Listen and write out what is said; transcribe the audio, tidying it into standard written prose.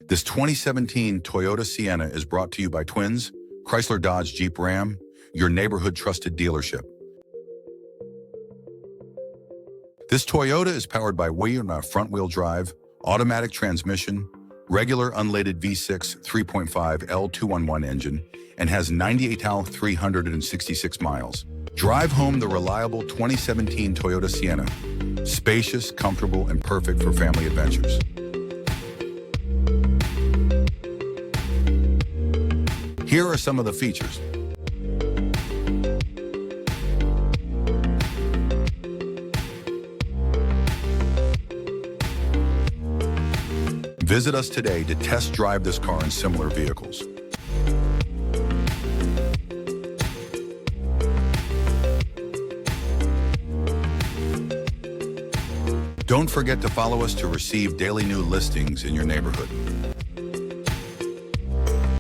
This 2017 Toyota Sienna is brought to you by Twins, Chrysler Dodge Jeep Ram, your neighborhood trusted dealership. This Toyota is powered by front-wheel drive, automatic transmission, regular unleaded V6 3.5 L211 engine, and has 98,366 miles. Drive home the reliable 2017 Toyota Sienna. Spacious, comfortable, and perfect for family adventures. Here are some of the features. Visit us today to test drive this car and similar vehicles. Don't forget to follow us to receive daily new listings in your neighborhood.